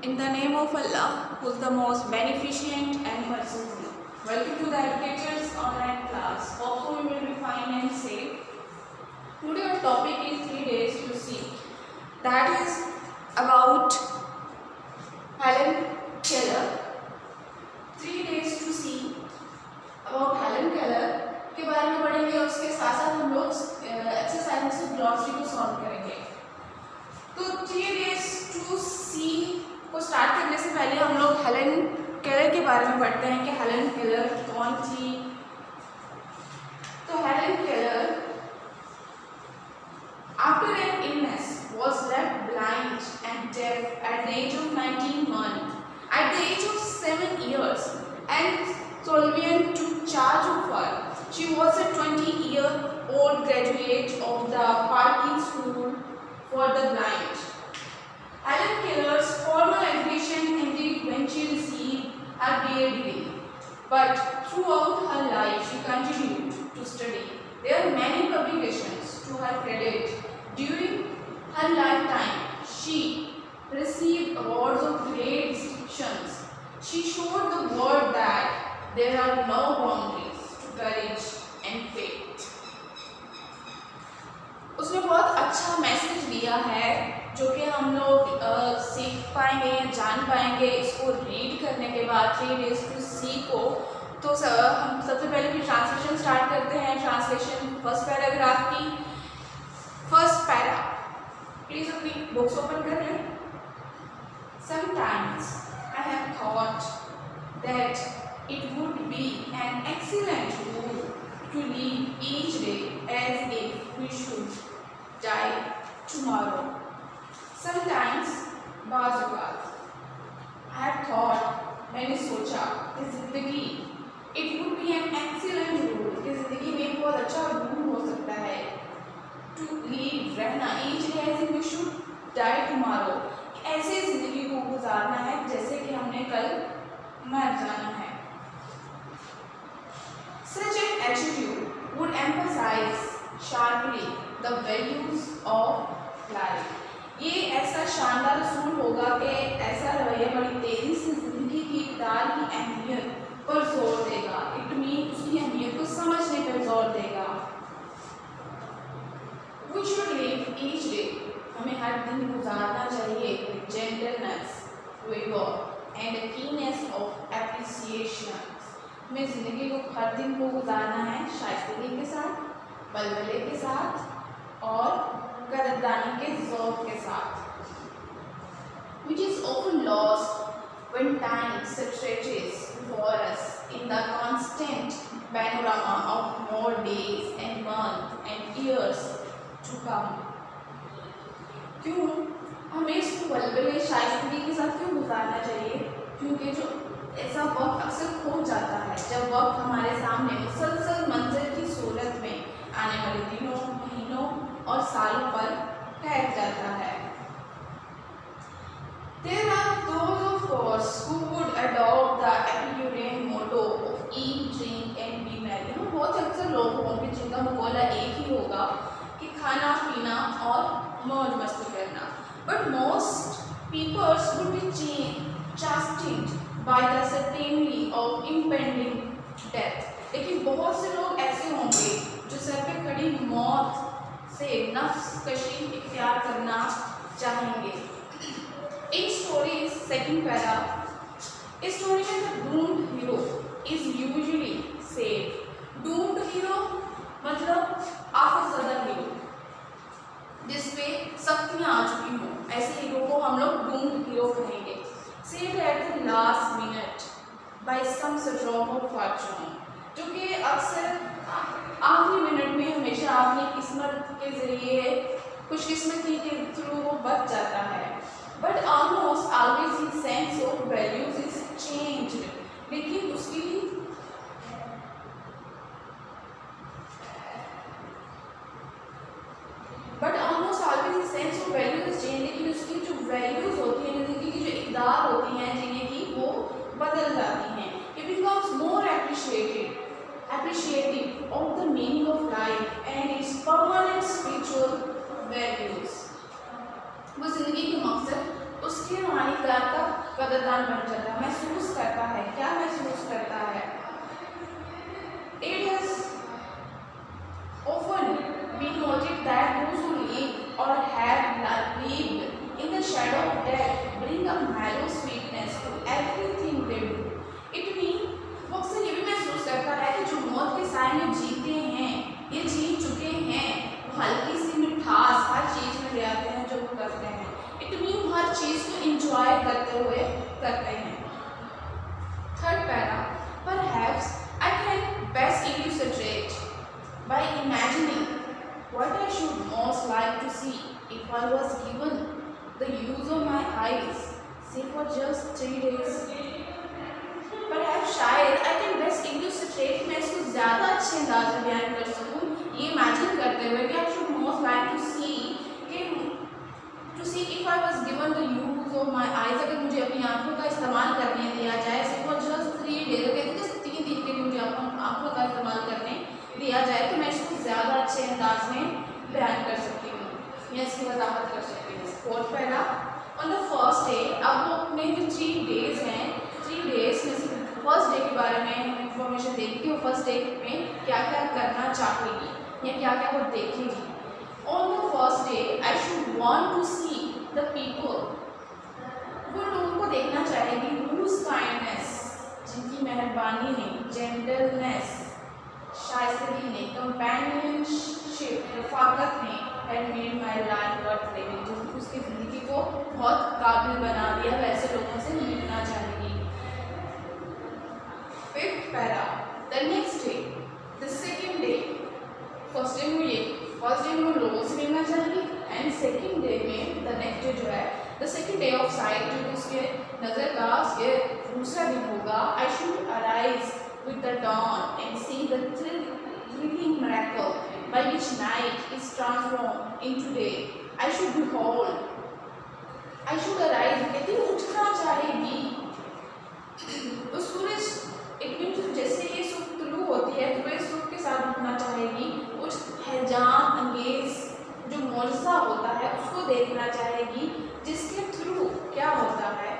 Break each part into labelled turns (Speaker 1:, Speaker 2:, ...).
Speaker 1: In the name of Allah, who is the most beneficent and merciful. Welcome to the Educators Online class. Hopefully you will be fine and safe. Today our topic is 3 days to see. That is about Helen Keller. 3 days to see about Helen Keller के बारे में पढ़ेंगे और उसके साथ साथ हम लोग एक्सरसाइज से ग्लॉसरी को सॉल्व करेंगे. तो 3 days to see को स्टार्ट करने से पहले हम लोग हेलन केलर के बारे में पढ़ते हैं कि हेलन केलर कौन थी. तो Helen Keller after an illness was left blind and deaf at the age of 19 months. At the age of 7 years, and Sullivan took charge of her. She was a 20-year-old graduate of the Parkin School for the Blind. Helen Keller's formal education ended when she received her BA degree, but throughout her life she continued to study. There are many publications to her credit. During her lifetime, she received awards of great distinctions. She showed the world that there are no boundaries to courage and faith. उसने बहुत अच्छा message दिया है जो कि हम लोग सीख पाएंगे या जान पाएंगे इसको रीड करने के बाद 3 days to see को. तो हम सबसे पहले भी ट्रांसलेशन स्टार्ट करते हैं. ट्रांसलेशन फर्स्ट पैराग्राफ की. फर्स्ट पैरा, प्लीज अपनी बुक्स ओपन कर लें. Sometimes I have thought that it would be an excellent rule to live each day as if we should die tomorrow. Sometimes बाज़ I have thought, मैंने सोचा कि ज़िंदगी it would be an excellent rule कि ज़िंदगी में एक बहुत अच्छा रूल हो सकता है to live रहना each day as if we should die tomorrow. ऐसे ज़िंदगी को गुजारना है जैसे कि हमने कल मर जाना है. Such an attitude would emphasize sharply the values of life. ये ऐसा शानदार असूल होगा कि ऐसा रवैया बड़ी तेजी से जिंदगी की इक़दार की अहमियत पर जोर देगा. इट मीन उसकी अहमियत को समझने पर जोर देगा. We should live each day. हमें हर दिन गुजारना चाहिए with gentleness, vigor and a keenness of appreciation. हमें ज़िंदगी को हर दिन को गुजारना है शाइस्तगी के साथ, बलबले के साथ और कदरदानी के ज़ौक़ के साथ. Which is often lost when time stretches before us in the constant panorama of more days and months and years to come. क्यों हमें इसको बलबले शाइस्तगी के साथ क्यों गुजारना चाहिए? क्योंकि जो ऐसा वक्त अक्सर खो जाता है जब वक्त हमारे सामने मुसलसल मंजर की सूरत में आने वाले दिनों, महीनों और सालों पर ठहर जाता है. There are those of course who would adopt the Epicurean motto of eat, drink and be merry. बहुत अक्सर लोग होंगे जिनका मुक़ोला एक ही होगा कि खाना पीना और मौज मस्ती करना. But most people would be chastened by the certainty of impending death. लेकिन बहुत से लोग ऐसे होंगे जो सर पे खड़ी मौत से नफ्स कशी इख्तियार करना चाहेंगे. In stories, second para, a story में the doomed hero is usually saved. Doomed hero मतलब आफतज़दा हीरो जिसपे सख्तियाँ आ चुकी हों, ऐसे हीरो को हम लोग डूम्ड हीरो कहेंगे. Saved at the last minute by some stroke of fortune, जो कि अक्सर आखिरी मिनट में हमेशा अपनी किस्मत के ज़रिए खुशकिस्मती के थ्रू वो बच जाता है. But almost always his sense of values is changed. लेकिन उसकी लेकिन उसकी जो वैल्यूज होती हैं, ज़िंदगी की जो इक़दार होती हैं जिन्हें की वो बदल जाती हैं. It becomes more appreciative of the meaning of life and its permanent spiritual values. वो ज़िंदगी के मकसद उसके रूहानीदार का कदरदान बन जाता है, महसूस करता है। क्या महसूस करता है? It has often been noted that those who live or have lived in the shadow of death bring a mellow sweetness to everything they do. It means वो अक्सर ये भी महसूस करता है कि जो मौत के साए में जीते हैं, ये जी चुके हैं, वो हल्की सी मिठास हर चीज़ में ले आते हैं जो वो करते हैं। It means हर चीज़ को इंजॉय करते हुए करते हैं। Third para, perhaps I can best illustrate by imagining what I should most like to see if I was given the use of my eyes, say for just 3 days. Perhaps शायद I can best illustrate, मैं इसको ज़्यादा अच्छे अंदाज में बयान कर सकूँ ये इमेजिन करते हुए कि I should most like to see if I was given the use of my eyes, अगर मुझे अपनी आँखों का इस्तेमाल करने दिया जाए, say for just 3 days, अगर just 3 दिन के लिए मुझे आँखों का इस्तेमाल करने दिया जाए तो मैं इसको ज़्यादा अच्छे अंदाज में बयान कर सकती हूँ या इसकी वजाहत कर सकती हूँ। Fourth para, on the first day, अब वो अपने जो 3 डेज हैं, 3 डेज में से फर्स्ट डे के बारे में हमें इंफॉर्मेशन देगी कि वो फर्स्ट डे में क्या क्या करना चाहेगी या क्या क्या वो देखेगी। On the first day I should want to see the people, वो लोगों को देखना चाहेगी whose kindness, जिनकी मेहरबानी ने, जेंटलनेस, शाइस्तगी ने, कंपेनियनशिप, रफाकत ने, had made my life worth living, जो उसकी ज़िंदगी को बहुत काबिल बना दिया, वैसे लोगों से मिलना चाहेगी। Fifth para, the next day, the second day, first day में वो लोगों से मिलना चाहेगी एंड सेकेंड डे में द नेक्स्ट डे जो है the second day of site, जो उसके नज़र का उसके दूसरा दिन होगा, I should arise with the dawn and see the thrilling miracle by which night is transformed into day. I should behold, I should arise, कहती है उठना चाहेगी। तो सूरज एक दिन जैसे ये सुबह तुलू होती है तो वह सुबह के साथ उठना चाहेगी, उस हैजान अंगेज जो मौजज़ा होता है उसको देखना चाहेगी, जिसके थ्रू क्या होता है,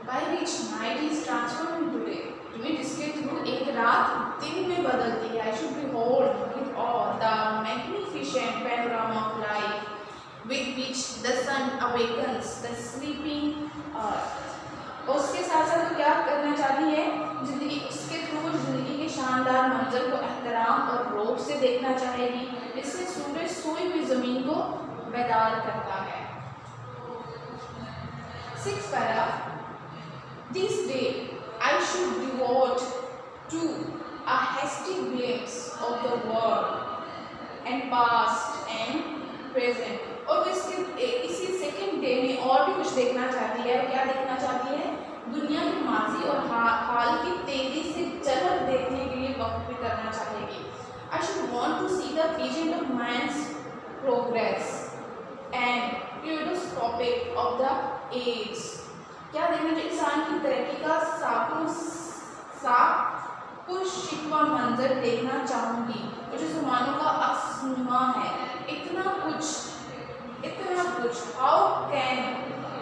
Speaker 1: by which night is transformed into day, जिसके थ्रू एक रात दिन में बदलती है। I should behold with awe the magnificent panorama of life with which the sun awakens the sleeping earth. उसके साथ साथ क्या करना चाहती है, जिंदगी उसके थ्रू जिंदगी के शानदार मंजर को एहतराम और रौब से देखना चाहेगी, इससे सूरज सोई हुई ज़मीन को बेदार करता है। Six para, this day I should devote to a hasty glimpse of the world and past and present. और इसी सेकेंड डे में और भी कुछ देखना चाहती है। क्या देखना चाहती है? दुनिया की माजी और हाल की तेजी से झलक देखने के लिए वक्त भी करना चाहेगी। I should want to see the pageant of man's progress and kaleidoscopic of the age. क्या देखना चाहिए? इंसान की तरक्की का शिकवा मंजर देखना चाहूँगी, जो ज़मानों का अक्सनुमा है। इतना कुछ how can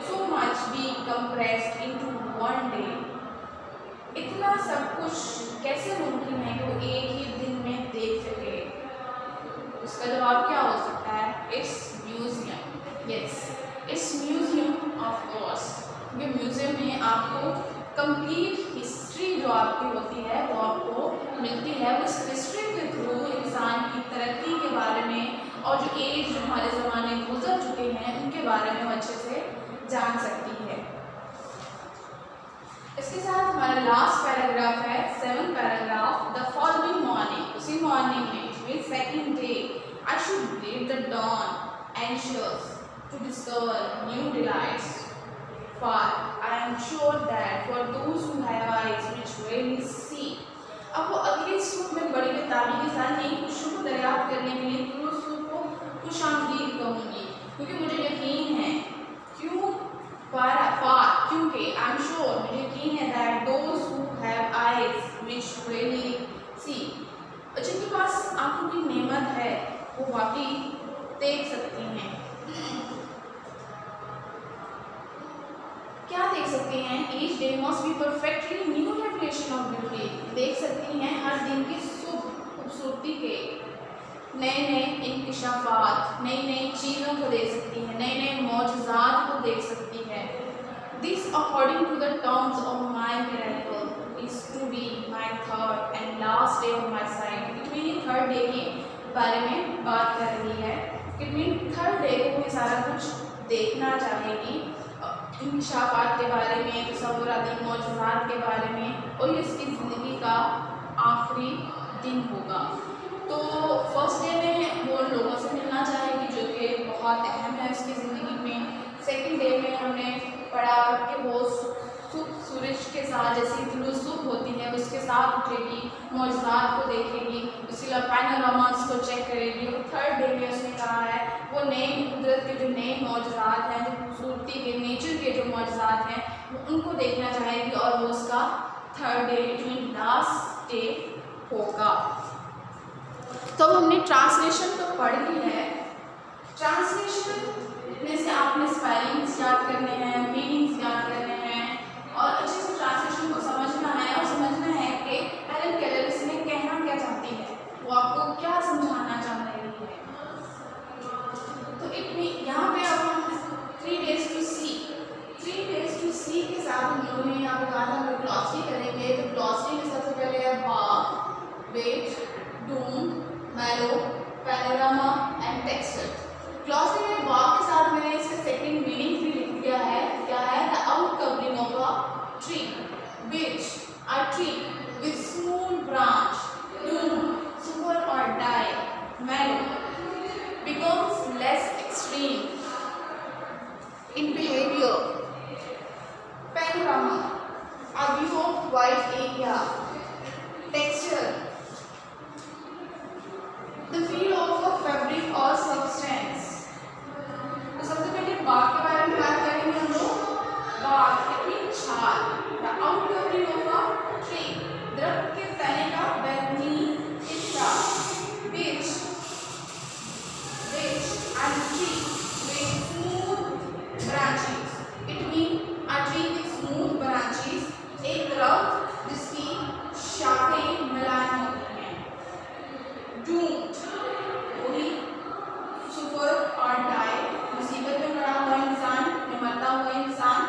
Speaker 1: so much be compressed into one day? इतना सब कुछ कैसे मुमकिन है कि वो एक ही दिन में देख सके? उसका जवाब क्या हो सकता है? It's museum. Yes, it's museum of course. ये म्यूज़ियम में आपको कंप्लीट हिस्ट्री जो आपकी होती है वो आपको मिलती है। उस हिस्ट्री के थ्रू इंसान की तरक्की के बारे में और जो एज जो हमारे ज़माने गुजर चुके हैं उनके बारे में वो अच्छे से जान सकती है। इसके साथ हमारा लास्ट पैराग्राफ है, 7th paragraph, the following morning, उसी मॉर्निंग में second day, I should read the dawn anxious to discover new delights, for I am sure that for those who have eyes which really see. अब वो अगले soup में बड़ी बेताबी के साथ नई खुशियों को दरियाफ्त करने के लिए पूरे सूप को खुशामदीद कहूँगी, क्योंकि मुझे यकीन है, क्योंकि आई एम श्योर, मुझे यकीन है that those who have eyes which really see, जिनके पास आँखों की नेमत है वो वाकई देख सकती हैं। क्या देख सकते हैं, each day must be perfectly new revelation of beauty. देख सकती हैं हर दिन की शुभ खूबसूरती के नए नए इंकिशाफात, नई नई चीज़ों को देख सकती है, नए नए मौजूदात को देख सकती है। This according to the terms of my miracle is to be my third and last day of my side. It mean third day के बारे में बात कर रही है। इट मीन थर्ड डे को ये सारा कुछ देखना चाहेगी, इंकिशाफात के बारे में, तसव्वुराती मौजूदात के बारे में, और इसकी ज़िंदगी का आखिरी दिन होगा। तो फर्स्ट डे में वो लोगों से मिलना चाहेगी जो कि बहुत अहम है उसकी ज़िंदगी में। सेकंड डे में हमने पढ़ा कि वो सुबह सूरज के साथ जैसी तुलू सुबह होती है उसके साथ उठेगी, मौजूदात को देखेगी, उसके बाद पैनोरामास को चेक करेगी। और थर्ड डे में उसने कहा है वो नए कुदरत के जो नए मौजूदात हैं, जो खूबसूरती के नेचर के जो मौजूदात हैं वो उनको देखना चाहेगी, और वो उसका third day mean last day होगा। तो हमने ट्रांसलेशन तो पढ़ ली है। ट्रांसलेशन में से आपने स्पेलिंग्स याद करने हैं, मीनिंग्स याद करने हैं, और अच्छे से ट्रांसलेशन को समझना है, और समझना है कि हेलेन केलर इसमें कहना क्या चाहती है, वो आपको क्या समझाना चाह रही है। तो यहाँ पे अब हम 3 days to see के साथ हम लोगों ने यहाँ पे कहा था हम लोग ग्लॉसरी करेंगे। तो ग्लॉसरी में सबसे पहले है बाग, वेट, डूम, मैलो, पैनोरामा एंड टेक्सचर। ग्लॉसरी में बाग के साथ मैंने इसका सेकंड मीनिंग भी लिख दिया है। क्या है? The out covering of a tree, which a tree with smooth branch, Doom, super और die, मैलो becomes less extreme in behavior. Panorama, a view of wide area. Texture, the feel of a fabric or substance. तो सबसे पहले बाग के बारे में बात करेंगे हम लोग। बाग यानी छाल, the out covering of a tree, दरख्त के तने का बैगनी हिस्सा, which and tree with smooth branches. It means a tree with smooth branches, एक दरख्त जिसकी शाखें मुलायम होती हैं। Doomed, वही सुपर और डाई, मुसीबत में पड़ा हुआ इंसान, में मरता हुआ इंसान।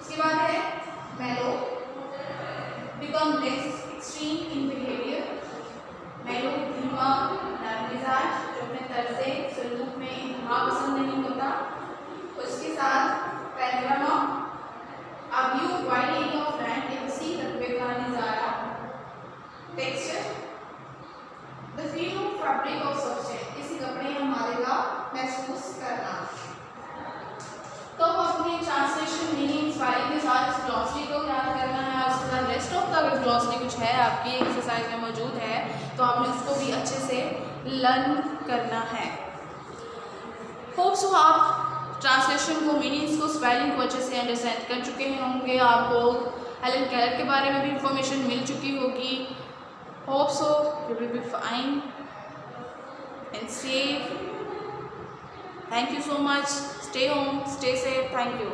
Speaker 1: इसके बाद है mellow, become less extreme in behavior. mellow धीमा, नरमिजाज, जो अपने तर्ज़े सलूक में इंतहा पसंद नहीं होता। उसके साथ panorama, a view wide area of land, एक वसी रकबे का नज़ारा। Texture, the feel of fabric of substance, किसी कपड़े या माले का महसूस करना। तो अब अपने ट्रांसलेशन मीनिंग स्पेलिंग के साथ इस ग्लॉसरी को याद करना है, और उसके बाद रेस्ट ऑफ द ग्लॉसरी कुछ है आपकी एक्सरसाइज में मौजूद है, तो आपने उसको भी अच्छे से लर्न करना है। होप सो आप ट्रांसलेशन को, मीनिंग्स को, स्पेलिंग को अच्छे से अंडरस्टैंड कर चुके होंगे। आपको हेलेन केलर के बारे में भी इंफॉर्मेशन मिल चुकी होगी। Hope so you will be fine and safe. Thank you so much. Stay home, stay safe. Thank you.